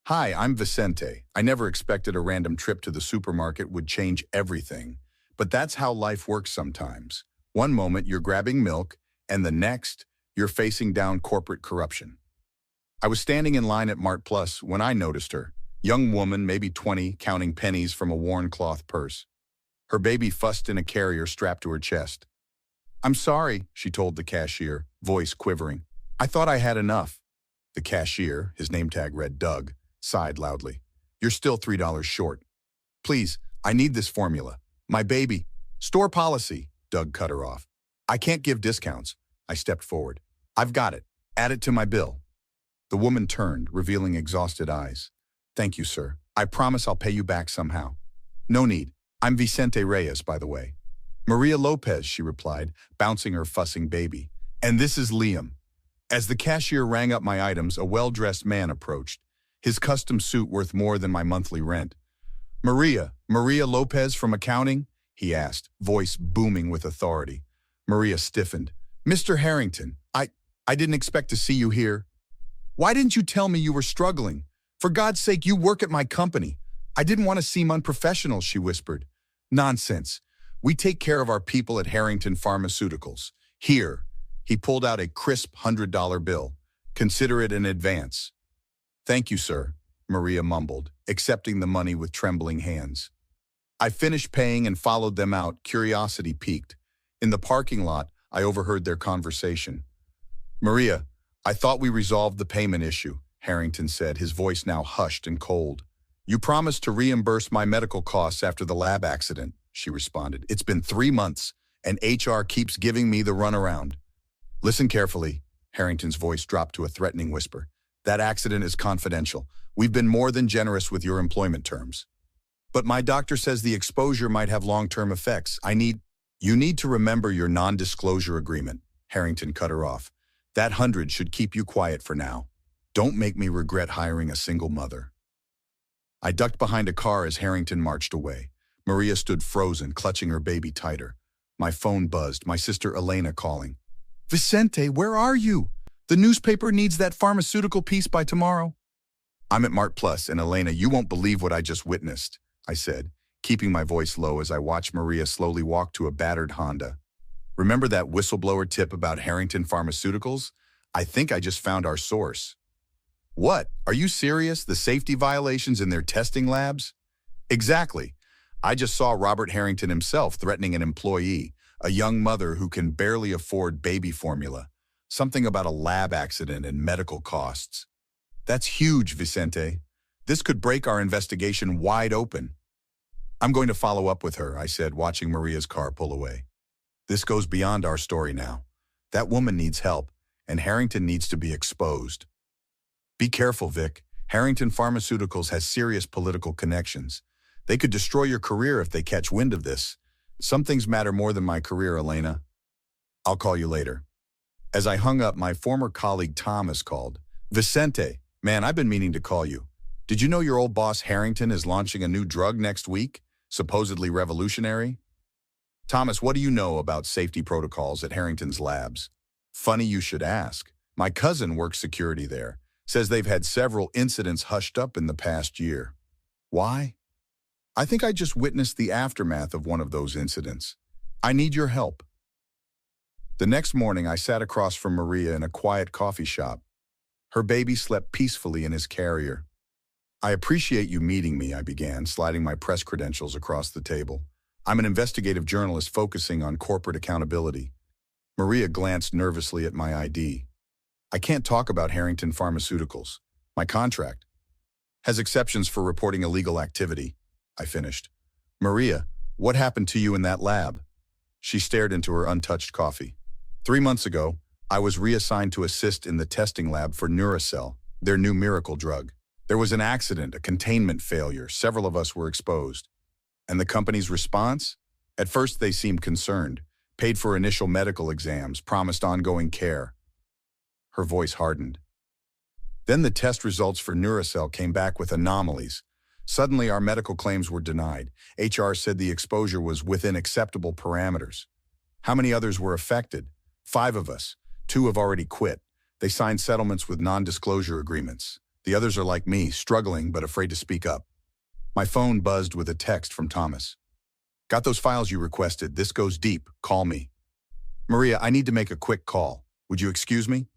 Hi, I'm Vicente. I never expected a random trip to the supermarket would change everything. But that's how life works sometimes. One moment you're grabbing milk, and the next, you're facing down corporate corruption. I was standing in line at Mart Plus when I noticed her. Young woman, maybe 20, counting pennies from a worn cloth purse. Her baby fussed in a carrier strapped to her chest. "I'm sorry," she told the cashier, voice quivering. "I thought I had enough." The cashier, his name tag read Doug, sighed loudly. "You're still $3 short. Please, I need this formula. My baby." "Store policy," Doug cut her off. "I can't give discounts." I stepped forward. "I've got it. Add it to my bill." The woman turned, revealing exhausted eyes. "Thank you, sir. I promise I'll pay you back somehow." "No need. I'm Vicente Reyes, by the way." "Maria Lopez," she replied, bouncing her fussing baby. "And this is Liam." As the cashier rang up my items, a well-dressed man approached, his custom suit worth more than my monthly rent. Maria Lopez from accounting?" he asked, voice booming with authority. Maria stiffened. "Mr. Harrington, I didn't expect to see you here." "Why didn't you tell me you were struggling? For God's sake, you work at my company." "I didn't want to seem unprofessional," she whispered. "Nonsense. We take care of our people at Harrington Pharmaceuticals. Here." He pulled out a crisp $100 bill. "Consider it an advance." "Thank you, sir," Maria mumbled, accepting the money with trembling hands. I finished paying and followed them out, curiosity piqued. In the parking lot, I overheard their conversation. "Maria, I thought we resolved the payment issue," Harrington said, his voice now hushed and cold. "You promised to reimburse my medical costs after the lab accident," she responded. "It's been 3 months, and HR keeps giving me the runaround." "Listen carefully," Harrington's voice dropped to a threatening whisper. "That accident is confidential. We've been more than generous with your employment terms. But my doctor says the exposure might have long-term effects. You need to remember your non-disclosure agreement," Harrington cut her off. "That 100 should keep you quiet for now. Don't make me regret hiring a single mother." I ducked behind a car as Harrington marched away. Maria stood frozen, clutching her baby tighter. My phone buzzed, my sister Elena calling. "Vicente, where are you? The newspaper needs that pharmaceutical piece by tomorrow." "I'm at Mart Plus, and Elena, you won't believe what I just witnessed," I said, keeping my voice low as I watched Maria slowly walk to a battered Honda. "Remember that whistleblower tip about Harrington Pharmaceuticals? I think I just found our source." "What? Are you serious? The safety violations in their testing labs?" "Exactly. I just saw Robert Harrington himself threatening an employee, a young mother who can barely afford baby formula. Something about a lab accident and medical costs. That's huge, Vicente. This could break our investigation wide open." "I'm going to follow up with her," I said, watching Maria's car pull away. "This goes beyond our story now. That woman needs help, and Harrington needs to be exposed." "Be careful, Vic. Harrington Pharmaceuticals has serious political connections. They could destroy your career if they catch wind of this. Some things matter more than my career, Elena. I'll call you later." As I hung up, my former colleague Thomas called. "Vicente, man, I've been meaning to call you. Did you know your old boss Harrington is launching a new drug next week? Supposedly revolutionary?" "Thomas, what do you know about safety protocols at Harrington's labs?" "Funny you should ask. My cousin works security there. Says they've had several incidents hushed up in the past year." "Why?" "I think I just witnessed the aftermath of one of those incidents. I need your help." The next morning, I sat across from Maria in a quiet coffee shop. Her baby slept peacefully in his carrier. "I appreciate you meeting me," I began, sliding my press credentials across the table. "I'm an investigative journalist focusing on corporate accountability." Maria glanced nervously at my ID. "I can't talk about Harrington Pharmaceuticals. My contract has exceptions for reporting illegal activity," I finished. "Maria, what happened to you in that lab?" She stared into her untouched coffee. 3 months ago, I was reassigned to assist in the testing lab for Neuracell, their new miracle drug. There was an accident, a containment failure. Several of us were exposed. And the company's response? At first, they seemed concerned, paid for initial medical exams, promised ongoing care. Her voice hardened. Then the test results for Neuracell came back with anomalies. Suddenly, our medical claims were denied. HR said the exposure was within acceptable parameters. How many others were affected? 5 of us. 2 have already quit. They signed settlements with non-disclosure agreements. The others are like me, struggling but afraid to speak up. My phone buzzed with a text from Thomas. Got those files you requested. This goes deep. Call me. Maria, I need to make a quick call. Would you excuse me?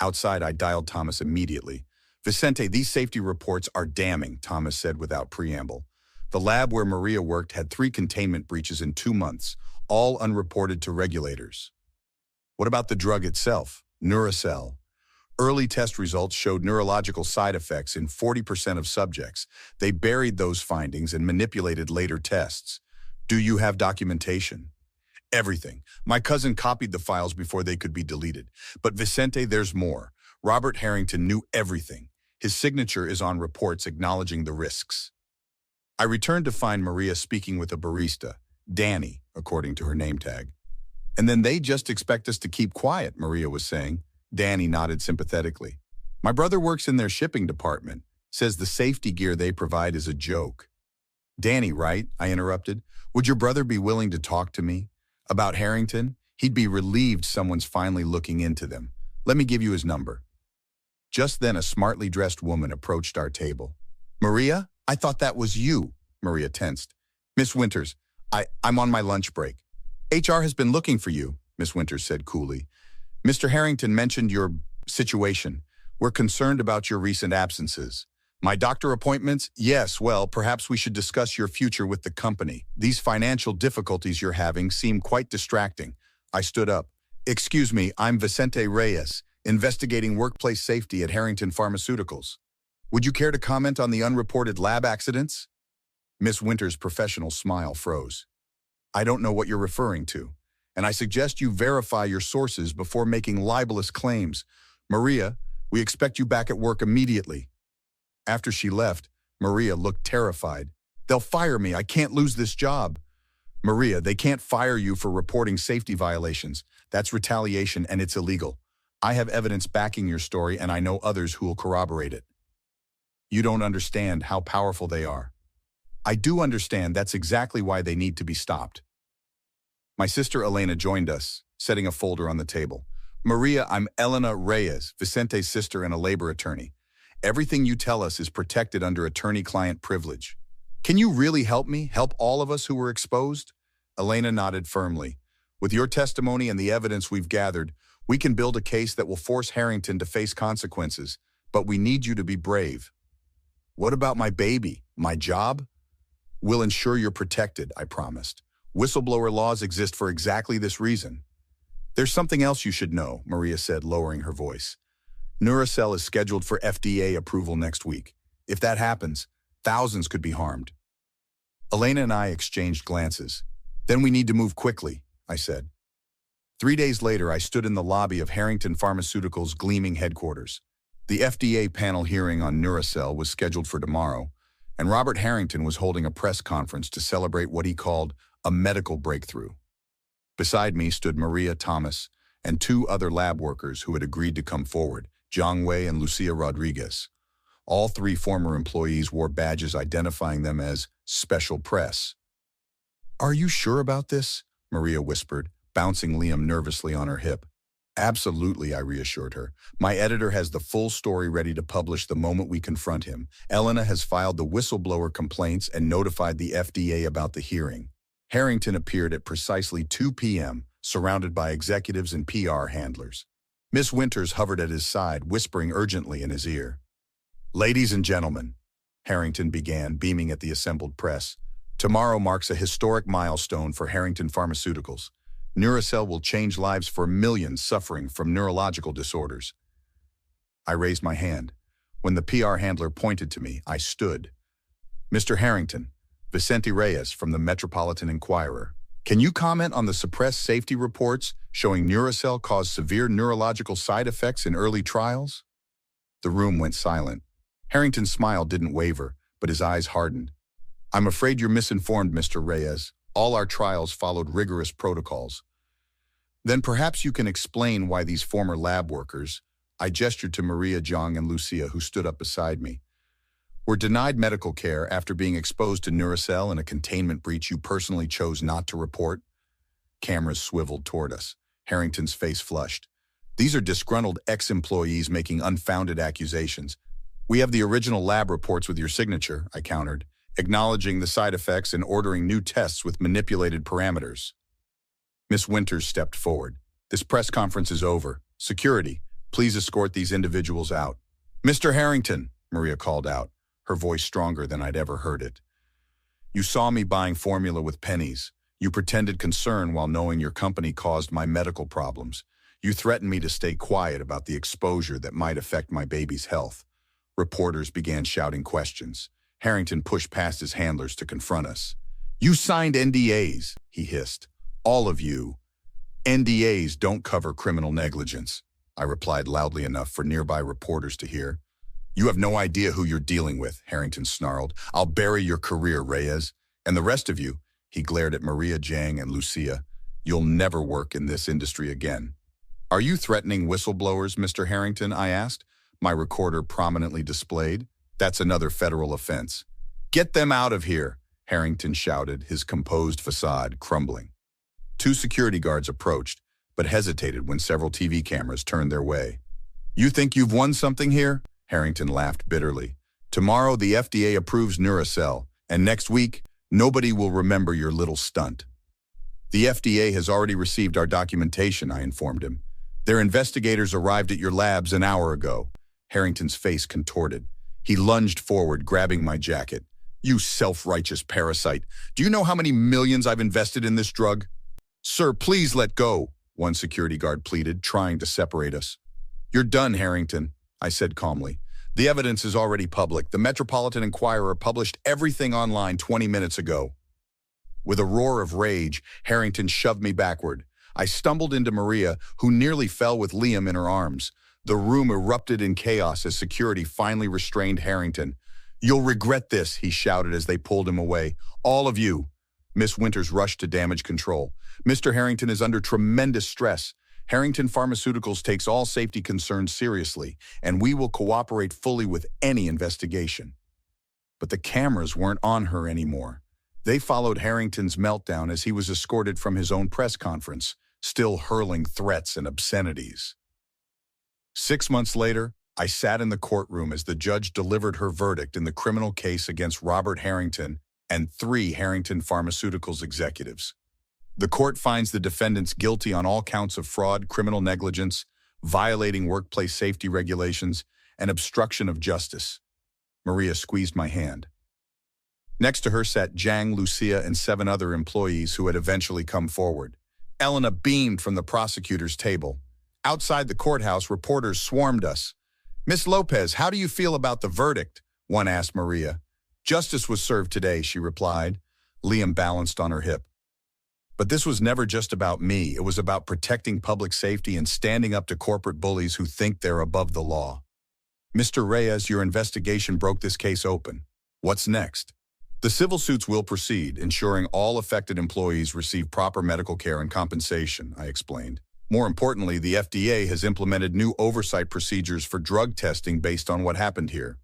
Outside, I dialed Thomas immediately. Vicente, these safety reports are damning, Thomas said without preamble. The lab where Maria worked had 3 containment breaches in 2 months, all unreported to regulators. What about the drug itself, Neuracell? Early test results showed neurological side effects in 40% of subjects. They buried those findings and manipulated later tests. Do you have documentation? Everything. My cousin copied the files before they could be deleted. But Vicente, there's more. Robert Harrington knew everything. His signature is on reports acknowledging the risks. I returned to find Maria speaking with a barista, Danny, according to her name tag. And then they just expect us to keep quiet, Maria was saying. Danny nodded sympathetically. My brother works in their shipping department, says the safety gear they provide is a joke. Danny, right? I interrupted. Would your brother be willing to talk to me? About Harrington? He'd be relieved someone's finally looking into them. Let me give you his number. Just then a smartly dressed woman approached our table. Maria? I thought that was you. Maria tensed. Miss Winters, I'm on my lunch break. HR has been looking for you, Miss Winters said coolly. Mr. Harrington mentioned your situation. We're concerned about your recent absences. My doctor appointments? Yes, well, perhaps we should discuss your future with the company. These financial difficulties you're having seem quite distracting. I stood up. Excuse me, I'm Vicente Reyes, investigating workplace safety at Harrington Pharmaceuticals. Would you care to comment on the unreported lab accidents? Miss Winters' professional smile froze. I don't know what you're referring to, and I suggest you verify your sources before making libelous claims. Maria, we expect you back at work immediately. After she left, Maria looked terrified. They'll fire me. I can't lose this job. Maria, they can't fire you for reporting safety violations. That's retaliation and it's illegal. I have evidence backing your story and I know others who will corroborate it. You don't understand how powerful they are. I do understand that's exactly why they need to be stopped. My sister Elena joined us, setting a folder on the table. Maria, I'm Elena Reyes, Vicente's sister and a labor attorney. Everything you tell us is protected under attorney-client privilege. Can you really help me, help all of us who were exposed? Elena nodded firmly. With your testimony and the evidence we've gathered, we can build a case that will force Harrington to face consequences, but we need you to be brave. What about my baby, my job? We'll ensure you're protected, I promised. Whistleblower laws exist for exactly this reason. There's something else you should know, Maria said, lowering her voice. Neuracell is scheduled for FDA approval next week. If that happens, thousands could be harmed. Elena and I exchanged glances. Then we need to move quickly, I said. 3 days later, I stood in the lobby of Harrington Pharmaceuticals' gleaming headquarters. The FDA panel hearing on Neuracell was scheduled for tomorrow, and Robert Harrington was holding a press conference to celebrate what he called a medical breakthrough. Beside me stood Maria Thomas and 2 other lab workers who had agreed to come forward, Zhang Wei and Lucia Rodriguez. All 3 former employees wore badges identifying them as special press. Are you sure about this? Maria whispered, bouncing Liam nervously on her hip. Absolutely, I reassured her. My editor has the full story ready to publish the moment we confront him. Elena has filed the whistleblower complaints and notified the FDA about the hearing. Harrington appeared at precisely 2 p.m., surrounded by executives and PR handlers. Miss Winters hovered at his side, whispering urgently in his ear. Ladies and gentlemen, Harrington began, beaming at the assembled press. Tomorrow marks a historic milestone for Harrington Pharmaceuticals. Neuracell will change lives for millions suffering from neurological disorders. I raised my hand. When the PR handler pointed to me, I stood. Mr. Harrington, Vicente Reyes from the Metropolitan Inquirer. Can you comment on the suppressed safety reports showing Neuracell caused severe neurological side effects in early trials? The room went silent. Harrington's smile didn't waver, but his eyes hardened. I'm afraid you're misinformed, Mr. Reyes. All our trials followed rigorous protocols. Then perhaps you can explain why these former lab workers, I gestured to Maria, Zhang, and Lucia, who stood up beside me, were denied medical care after being exposed to Neuracell in a containment breach you personally chose not to report. Cameras swiveled toward us. Harrington's face flushed. These are disgruntled ex-employees making unfounded accusations. We have the original lab reports with your signature, I countered, acknowledging the side effects and ordering new tests with manipulated parameters. Miss Winters stepped forward. This press conference is over. Security, please escort these individuals out. Mr. Harrington, Maria called out, her voice stronger than I'd ever heard it. You saw me buying formula with pennies. You pretended concern while knowing your company caused my medical problems. You threatened me to stay quiet about the exposure that might affect my baby's health. Reporters began shouting questions. Harrington pushed past his handlers to confront us. You signed NDAs, he hissed. All of you. NDAs don't cover criminal negligence, I replied loudly enough for nearby reporters to hear. You have no idea who you're dealing with, Harrington snarled. I'll bury your career, Reyes. And the rest of you, he glared at Maria, Jang, and Lucia. You'll never work in this industry again. Are you threatening whistleblowers, Mr. Harrington? I asked, my recorder prominently displayed. That's another federal offense. Get them out of here, Harrington shouted, his composed facade crumbling. Two security guards approached, but hesitated when several TV cameras turned their way. You think you've won something here? Harrington laughed bitterly. Tomorrow the FDA approves Neuracell, and next week, nobody will remember your little stunt. The FDA has already received our documentation, I informed him. Their investigators arrived at your labs an hour ago. Harrington's face contorted. He lunged forward, grabbing my jacket. You self-righteous parasite. Do you know how many millions I've invested in this drug? Sir, please let go, one security guard pleaded, trying to separate us. You're done, Harrington, I said calmly. The evidence is already public. The Metropolitan Inquirer published everything online 20 minutes ago. With a roar of rage, Harrington shoved me backward. I stumbled into Maria, who nearly fell with Liam in her arms. The room erupted in chaos as security finally restrained Harrington. You'll regret this, he shouted as they pulled him away. All of you. Miss Winters rushed to damage control. Mr. Harrington is under tremendous stress. Harrington Pharmaceuticals takes all safety concerns seriously, and we will cooperate fully with any investigation. But the cameras weren't on her anymore. They followed Harrington's meltdown as he was escorted from his own press conference, still hurling threats and obscenities. 6 months later, I sat in the courtroom as the judge delivered her verdict in the criminal case against Robert Harrington and 3 Harrington Pharmaceuticals executives. The court finds the defendants guilty on all counts of fraud, criminal negligence, violating workplace safety regulations, and obstruction of justice. Maria squeezed my hand. Next to her sat Jang, Lucia, and 7 other employees who had eventually come forward. Elena beamed from the prosecutor's table. Outside the courthouse, reporters swarmed us. Miss Lopez, how do you feel about the verdict? One asked Maria. Justice was served today, she replied. Liam balanced on her hip. But this was never just about me. It was about protecting public safety and standing up to corporate bullies who think they're above the law. Mr. Reyes, your investigation broke this case open. What's next? The civil suits will proceed, ensuring all affected employees receive proper medical care and compensation, I explained. More importantly, the FDA has implemented new oversight procedures for drug testing based on what happened here.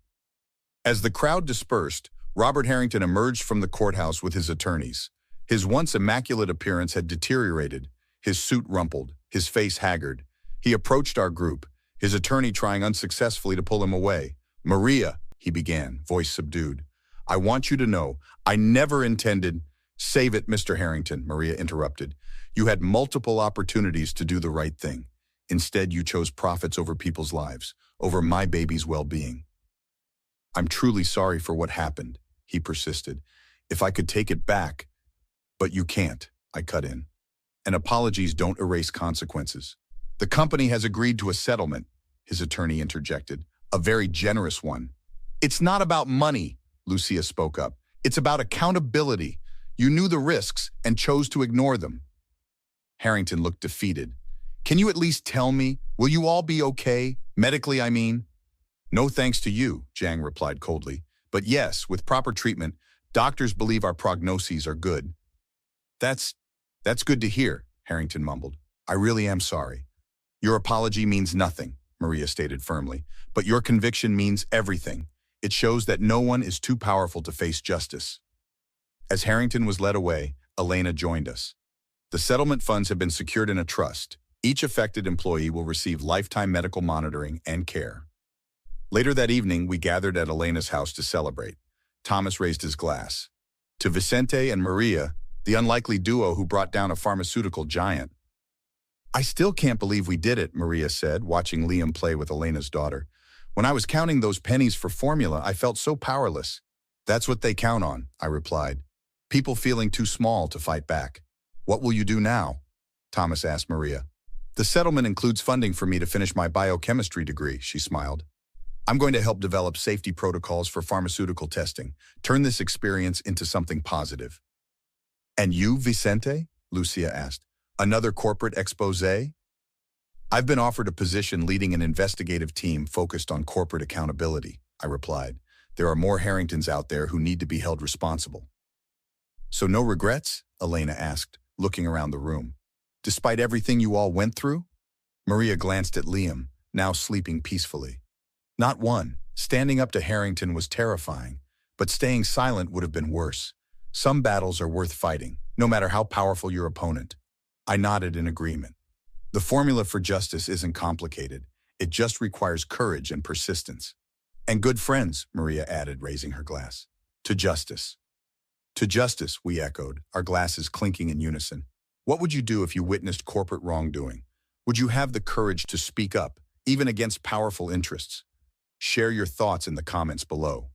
As the crowd dispersed, Robert Harrington emerged from the courthouse with his attorneys. His once immaculate appearance had deteriorated, his suit rumpled, his face haggard. He approached our group, his attorney trying unsuccessfully to pull him away. Maria, he began, voice subdued. I want you to know, I never intended— Save it, Mr. Harrington, Maria interrupted. You had multiple opportunities to do the right thing. Instead, you chose profits over people's lives, over my baby's well-being. I'm truly sorry for what happened, he persisted. If I could take it back— But you can't, I cut in. And apologies don't erase consequences. The company has agreed to a settlement, his attorney interjected, a very generous one. It's not about money, Lucia spoke up. It's about accountability. You knew the risks and chose to ignore them. Harrington looked defeated. Can you at least tell me, will you all be okay? Medically, I mean? No thanks to you, Jang replied coldly. But yes, with proper treatment, doctors believe our prognoses are good. That's good to hear, Harrington mumbled. I really am sorry. Your apology means nothing, Maria stated firmly, but your conviction means everything. It shows that no one is too powerful to face justice. As Harrington was led away, Elena joined us. The settlement funds have been secured in a trust. Each affected employee will receive lifetime medical monitoring and care. Later that evening, we gathered at Elena's house to celebrate. Thomas raised his glass. To Vicente and Maria, the unlikely duo who brought down a pharmaceutical giant. I still can't believe we did it, Maria said, watching Liam play with Elena's daughter. When I was counting those pennies for formula, I felt so powerless. That's what they count on, I replied. People feeling too small to fight back. What will you do now? Thomas asked Maria. The settlement includes funding for me to finish my biochemistry degree, she smiled. I'm going to help develop safety protocols for pharmaceutical testing, turn this experience into something positive. And you, Vicente? Lucia asked. Another corporate expose? I've been offered a position leading an investigative team focused on corporate accountability, I replied. There are more Harringtons out there who need to be held responsible. So no regrets? Elena asked, looking around the room. Despite everything you all went through? Maria glanced at Liam, now sleeping peacefully. Not one. Standing up to Harrington was terrifying, but staying silent would have been worse. Some battles are worth fighting, no matter how powerful your opponent. I nodded in agreement. The formula for justice isn't complicated. It just requires courage and persistence. And good friends, Maria added, raising her glass. To justice. To justice, we echoed, our glasses clinking in unison. What would you do if you witnessed corporate wrongdoing? Would you have the courage to speak up, even against powerful interests? Share your thoughts in the comments below.